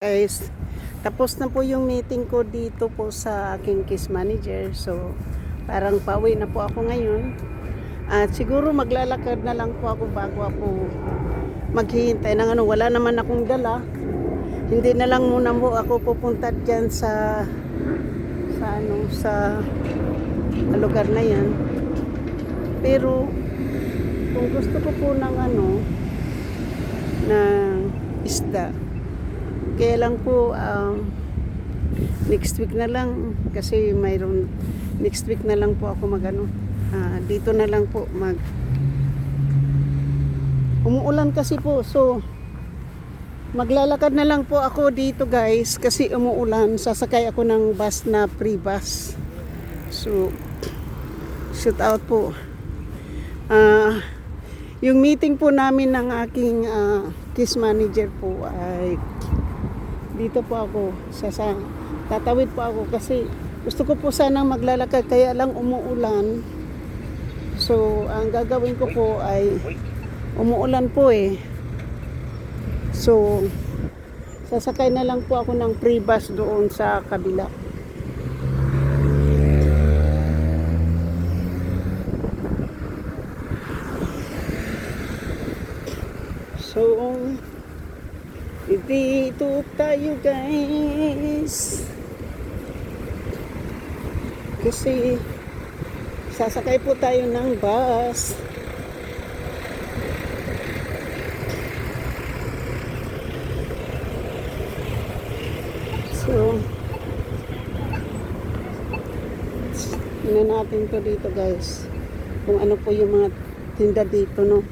Guys, tapos na po yung meeting ko dito po sa aking case manager. So, parang pauwi na po ako ngayon. At siguro maglalakad na lang po ako bago ako maghihintay ng ano. Wala naman akong dala. Hindi na lang muna po ako pupunta dyan sa lugar na yan. Pero, kung gusto ko po ng ng isda, kaya lang po next week na lang kasi mayroon next week na lang po ako dito na lang po umuulan kasi po, so maglalakad na lang po ako dito guys kasi umuulan. Sasakay ako ng bus na free bus, so shoot out po. Yung meeting po namin ng aking case manager po ay dito po ako, tatawid po ako kasi gusto ko po sanang maglalakad kaya lang umuulan. So, ang gagawin ko po ay umuulan po So, sasakay na lang po ako ng free bus doon sa kabila. So, dito tayo guys kasi sasakay po tayo ng bus. So tingnan natin to dito guys kung ano po yung mga tinda dito, no?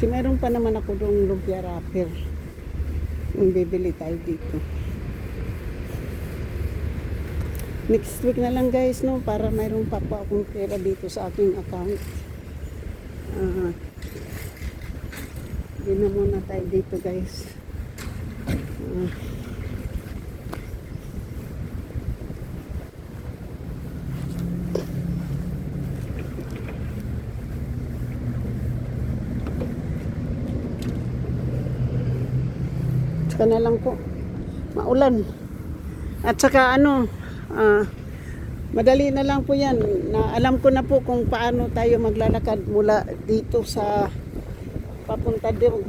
Kasi meron pa naman ako doong lumpia wrapper. Yung bibili tayo dito. Next week na lang guys, no? Para mayroon pa po akong pera dito sa aking account. Hindi na muna tayo dito guys. Na lang po maulan at saka madali na lang po yan na alam ko na po kung paano tayo maglalakad mula dito sa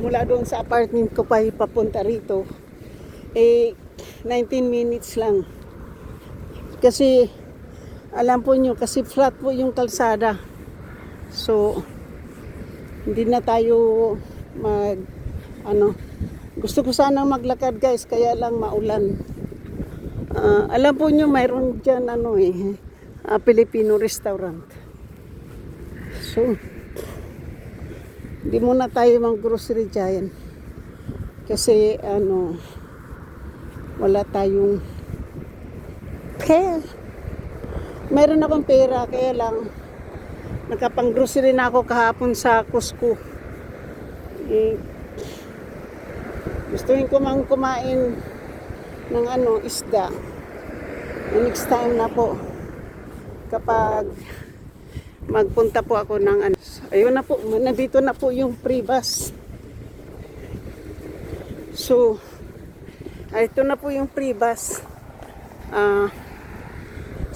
mula doon sa apartment ko pa papunta rito 19 minutes lang kasi alam po nyo kasi flat po yung kalsada, so hindi na tayo gusto ko sana maglakad guys kaya lang maulan. Alam po nyo mayroon dyan Filipino restaurant, so hindi muna tayo mag grocery dyan kasi wala tayong pera. Mayroon akong pera kaya lang nakapang grocery na ako kahapon sa Costco. Gustuhin ko mang kumain ng isda. Next time na po kapag magpunta po ako ng ayun na po, nandito na po yung free bus. So ito na po yung free bus.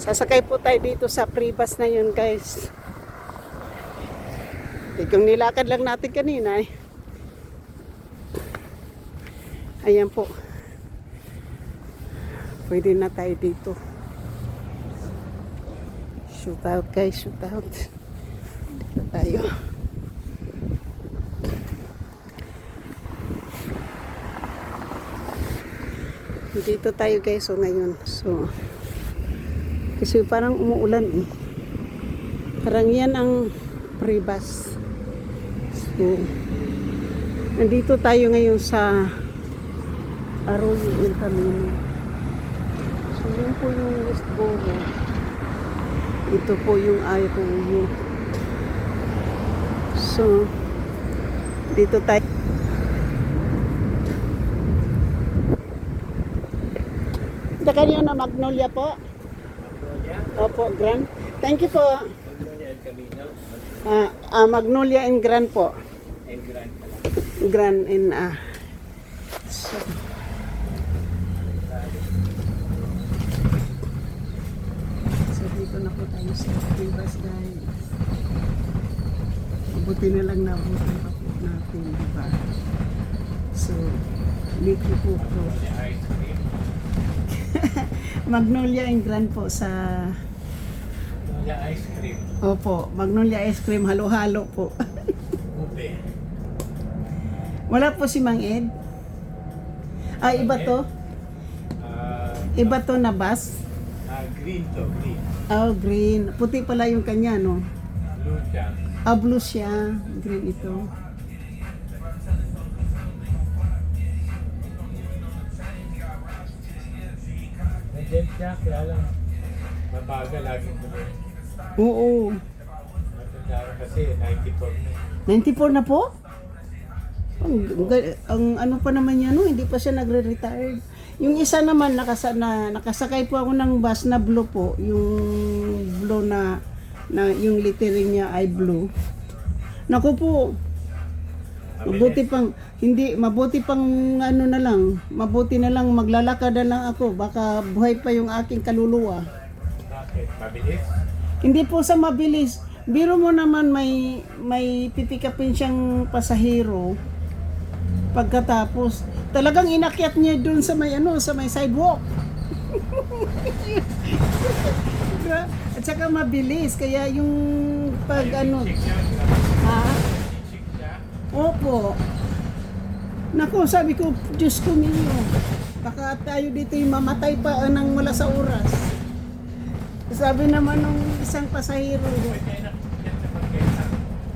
Sasakay po tayo dito sa free bus na yun guys. Kung nilakad lang natin kanina ayan po, pwede na tayo dito. Shoot out guys, shoot out. Dito tayo. Dito tayo guys, so ngayon. So, kasi parang umuulan Parang yan ang free bus. So, nandito tayo ngayon sa Arroyo El Camino. So, yun po yung Westboro. Ito po yung Arroyo. So, dito tayo. Ito kanyo na Magnolia po? Magnolia? Opo, Grand. Thank you po. Magnolia El Camino. Magnolia and Grand po. And grand pala. Grand and so, so dito na po tayo sa Rivas guys. Buti na lang nabutan pa po natin, diba? So, dito po po. The ice cream. Magnolia and Grand po sa... The ice cream. Opo, Magnolia ice cream, halo-halo po. Ube. Wala po si Mang Ed. Iba to? Iba to na bus? Green to, green. Oh, green. Puti pala yung kanya, no? Blue siya. Blue siya. Green ito. Nandiyan siya, kaya lang mabagal laging tuloy. Oo. Matanda na kasi, 94 na. 94 na po? Ang ano pa naman yan, no? Hindi pa siya nagre-retired. Yung isa naman, nakasakay po ako ng bus na blue po. Yung blue na yung lettering niya ay blue. Naku po, mabuti pang ano na lang, mabuti na lang maglalakad na lang ako, baka buhay pa yung aking kaluluwa. Bakit? Mabilis? Hindi po sa mabilis. Biro mo naman may pipikapin siyang pasahero. Pagkatapos, talagang inakyat niya doon sa may sidewalk. At saka mabilis, kaya yung pag ano, Chick siya, ha? chick siya. Opo. Naku, sabi ko, Diyos ko ninyo, baka tayo dito yung mamatay pa nang wala sa oras. Sabi naman ng isang pasahero, Ba't niya inakyat sa pagkaita?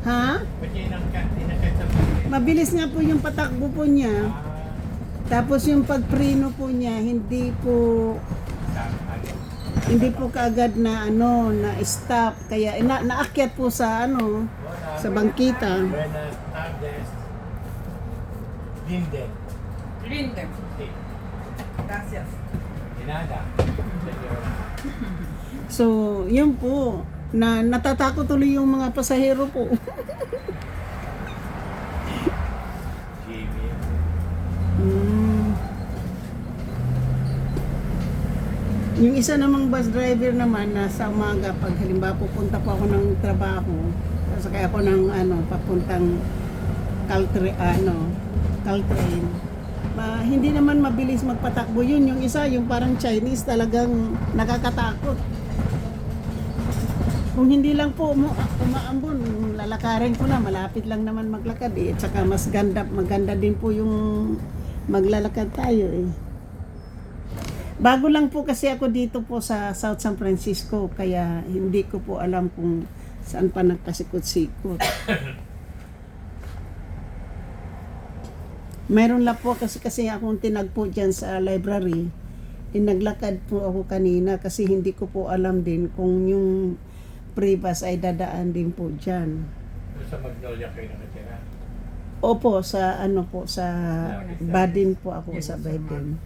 ha? Ba't niya inakyat sa pagkaita? Mabilis nga po yung patakbo po niya. Tapos yung pagpreno po niya, hindi po kaagad na na stop, kaya naakyat po sa sa bangkita. Buenas tardes. Linden. Linden. Sí. Gracias. De nada. Señora. So, yun po, natatakot tuloy yung mga pasahero po. Jimmy. Yung isa namang bus driver naman na sa umaga, pag halimbawa pupunta po ako ng trabaho, sakay ako ng papuntang Caltrain. Hindi naman mabilis magpatakbo yun. Yung isa, yung parang Chinese, talagang nakakatakot. Kung hindi lang po umaambon, lalakarin ko na, malapit lang naman maglakad eh. At saka maganda din po yung maglalakad tayo eh. Bago lang po kasi ako dito po sa South San Francisco, kaya hindi ko po alam kung saan pa nagpasikot-sikot. Meron lang po kasi akong tinagpo dyan sa library. Naglakad po ako kanina kasi hindi ko po alam din kung yung pre-bus ay dadaan din po dyan. Sa Magnolia kayo nakatira. Opo, sa sa Badin po ako sa Badin.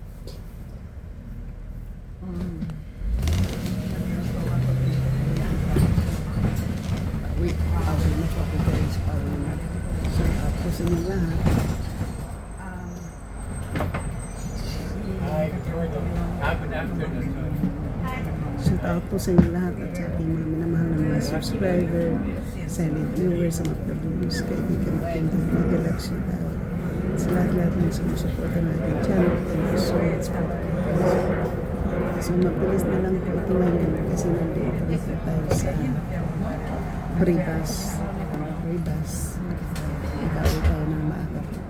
Wait, away na po ako guys. Away na. So, ako sa mga lahat. Hi, good morning. Good afternoon. Shout out po sa inyo lahat at sa ating mga minamahal na mga subscriber, silent viewers, sa mga producers, kaibigan natin ng mga galaxy dahil sa lahat-lahat ng sumusuporta natin channel. Thank you so much po. So mabilis na lang po ito ngayon kasi nandito na po tayo sa Rivas. Ikaw tayo ng maaga po.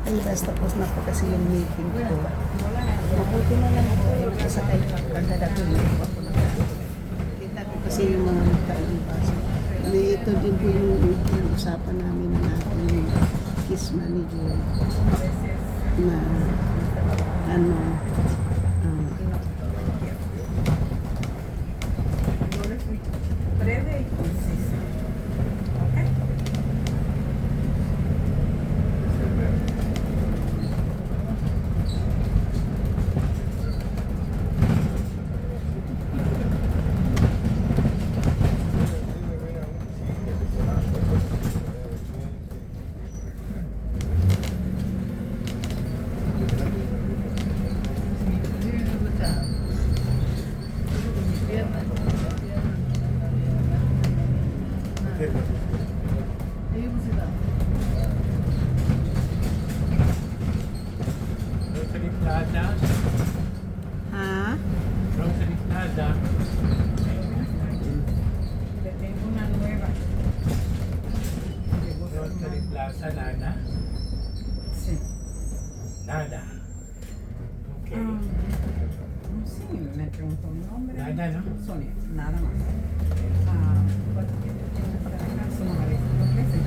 Rivas, tapos na po kasi yung meeting ko. Mabuti na lang po yung kasakay kagadato na po ako nakakita ko kasi yung mga nagkaibas. Ito din po yung usapan namin ng ating case manager na Breve y conciso. ¿Ok? Grocery Plaza. Ha? Grocery Plaza. Le tengo una nueva. Grocery Plaza, nada. Sí. Nada. Okay. Sí, me preguntó mi nombre. Nada, ¿no? Sonia, nada más. Bueno, que yo tengo que estar acá, son una vez, 2 veces.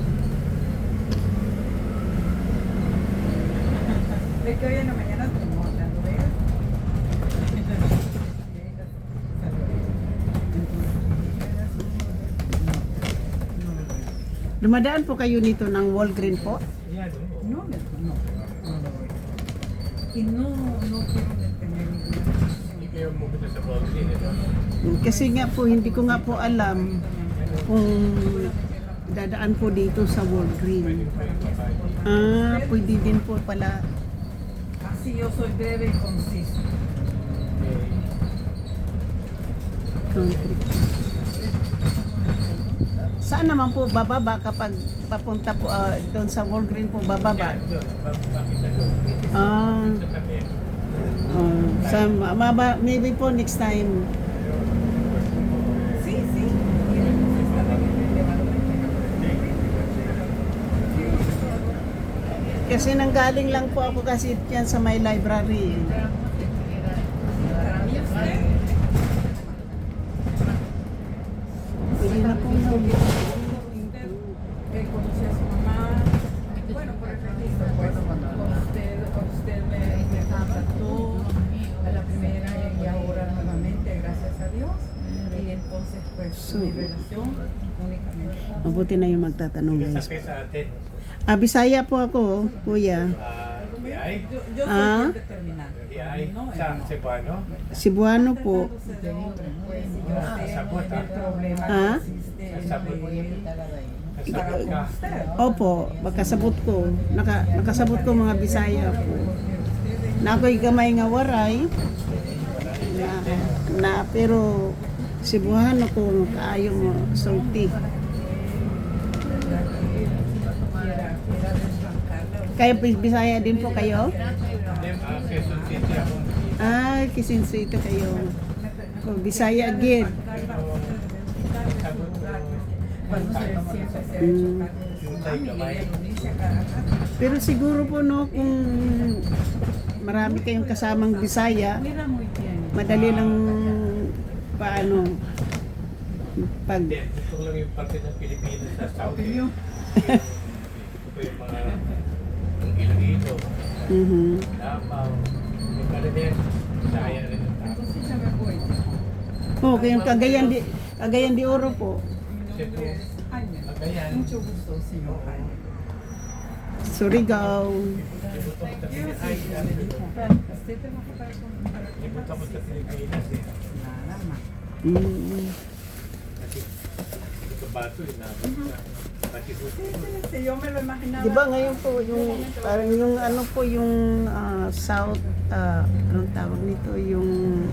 Ve que hoy en la mañana estuvimos hablando de él. Dumadaan po kayo nito ng Walgreen po? Yan, oo. No, no lo voy. Y no quiero tener ninguna Hindi kayo pumunta sa Walgreens, ito. Kasi nga po, hindi ko nga po alam kung dadaan po dito sa Walgreen. Ah, pwede din po pala. Así yo soy breve y conciso. Country. Saan naman po bababa kapag papunta po doon sa Walgreen po bababa? Yan, doon. Bakit doon? Ah, Sa tabi. maybe po next time. Sí, sí. Y entonces está bien elevador. Kasi nanggaling lang po ako kasi yan sa my library. Para mí usted. Pwede na po Usted conoció a su mamá. Bueno, por el registro, pues. Usted me contactó a la primera y ahora nuevamente, gracias a Dios. Y entonces, pues, mi relación únicamente. Mabuti na yung magtatanong guys. Sakay sa atin. Bisaya po ako, kuya. Ay, Yo soy Ah. bien determinante. ay, sa Cebuano. Cebuano po. Pues, yo sé Sabot, el problema Ah? que existe Sabot. entre él Kasabot ka. con usted. Opo, makasabot ko. Nakasabot ko mga Bisaya po. Na ako'y gamay nga waray. Na pero Cebuano ko kaayo mo sulti. Kayo Bisaya din po kayo? Quezon City ako. Ah, Kisinsuito kayo. Oh, Bisaya gid. Sabot ko. Cuando se siempre se ha hecho Mm. cargo de su mami y ella lo dice a cada rato. Pero siguro po no kung marami kayong kasamang Bisaya, Mira muy bien. madali lang paano pag Hindi, gusto ko lang yung parte ng Pilipinas sa South. Opinion. Gusto ko yung mga yung Iloilo, mhm. Davao, yung Calader, Bisaya rin ang tao. Entonces ya me voy. Oh, kayong Cagayan de Oro po. Mi nombre es Aña. Cagayan. Mucho gusto, señor Aña. Surigao. Libuto ko sa Pilipinas. ¿Usted trabaja para Libuto ko sa Pilipinas eh. Nada más. Mm. Kasi ito bato eh, nabot sa Batibut. Sí, yo me lo imaginaba. Di ba ngayon po yung parang yung ano po yung South anong tawag nito yung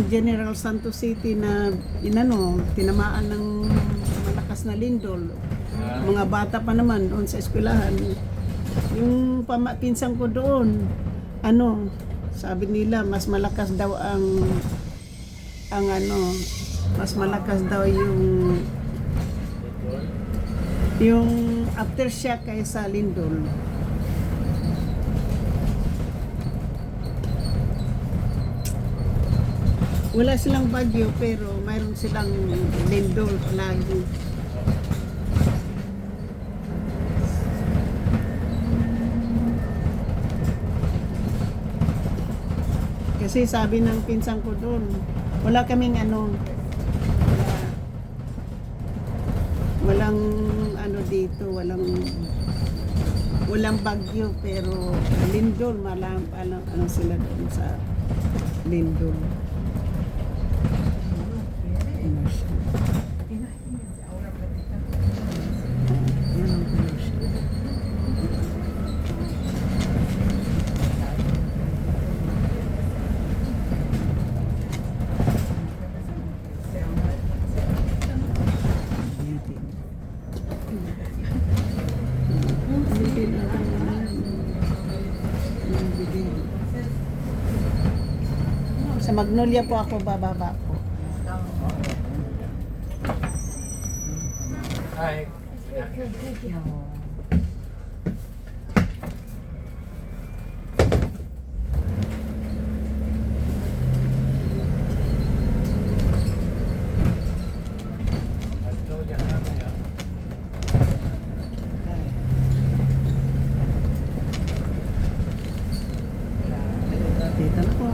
General Santos City na inano tinamaan ng malakas na lindol. Mga bata pa naman doon sa eskwelahan. Yung pinsang ko doon, ano, sabi nila mas malakas daw ang ano, mas malakas daw yung aftershock kaysa lindol. Wala silang bagyo pero mayroon silang lindol lagi. Kasi sabi ng pinsang ko doon, wala kaming ano, walang ano dito, walang bagyo pero lindol, ano sila doon sa lindol. Imagínense ahora platicando. Yan ang pollution. Magnolia po ako, bababa po. Ay, Magnolia namin yan. Dito na po.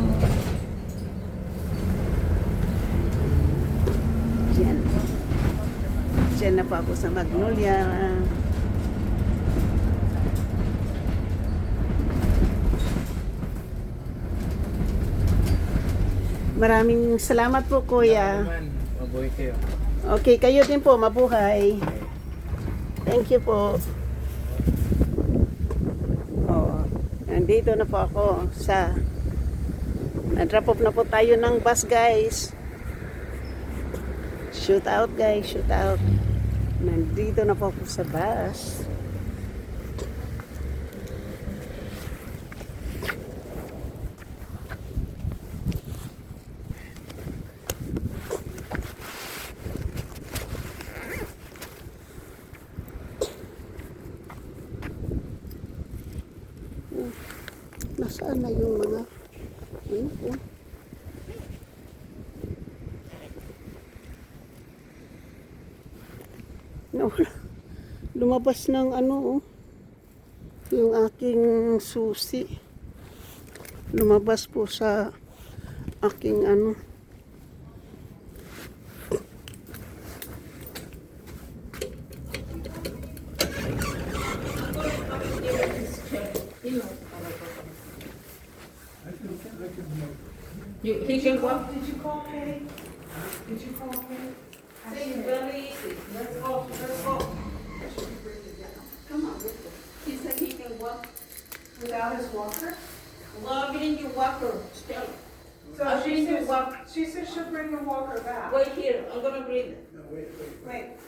Diyan. Diyan na po ako sa Magnolia. Maraming salamat po, Kuya. Naman, mabuhay kayo. Okay, kayo din po, mabuhay. Thank you po. Oh, nandito na po ako sa na-drop off na po tayo ng bus, guys. Shoot out, guys, shoot out. Nandito na po ako sa bus. Nasaan na yung mga ano po? Nawala. Lumabas ng ano, oh. Yung aking susi. Lumabas po sa aking ano. He can walk. Did you call Kay? Did you call Kay? It's very easy. Let's go. Let's go. Come on, he said he can walk. Without his walker? Well, bring your walker. Stay. So I'll she bring your says, walker. she says she'll bring the walker back. Wait here. I'm gonna bring it. Wait.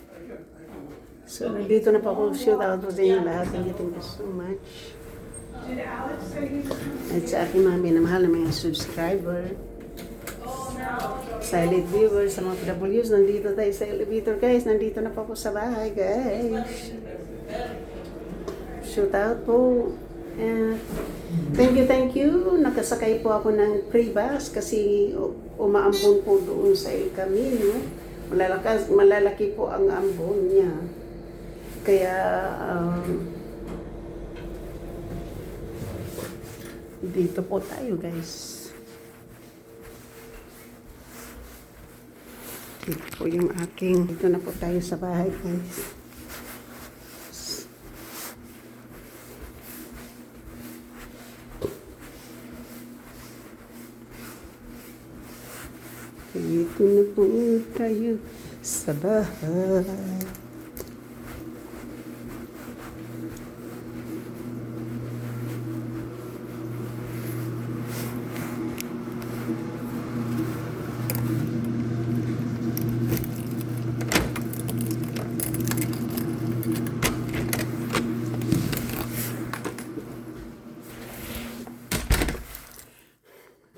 So, nandito na po ako. Shoot out po sa inyo lahat. Thank you so much. Did Alex say he was coming? At sa aking mga minamahal na mga subscriber, silent viewers, sa mga PWs, nandito tayo sa elevator, guys. Nandito na po ako sa bahay, guys. Shoot out po. Thank you. Nakasakay po ako ng free bus kasi umaambon po doon sa El Camino. Malalaki po ang ambon niya. Kaya, dito po tayo, guys. Dito po yung aking, dito na po tayo sa bahay, guys. Dito na po tayo sa bahay.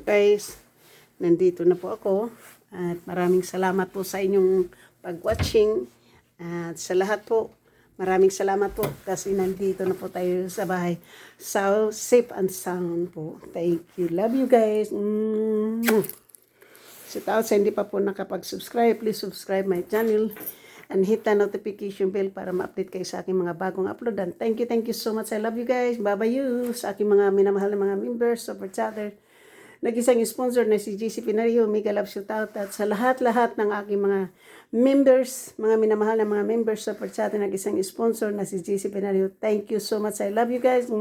Guys, nandito na po ako at maraming salamat po sa inyong pag-watching at sa lahat po, maraming salamat po kasi nandito na po tayo sa bahay. So, safe and sound po. Thank you. Love you guys. So, sa hindi pa po nakapag-subscribe, please subscribe my channel and hit the notification bell para ma-update kayo sa aking mga bagong upload. And thank you so much. I love you guys. Bye-bye you sa aking mga minamahal na mga members, super chatter. Nag-isang sponsor na si JC Pinario, mega love shout out at sa lahat-lahat ng aking mga members, mga minamahal na mga members sa Perchate, nag-isang sponsor na si JC Pinario. Thank you so much. I love you guys.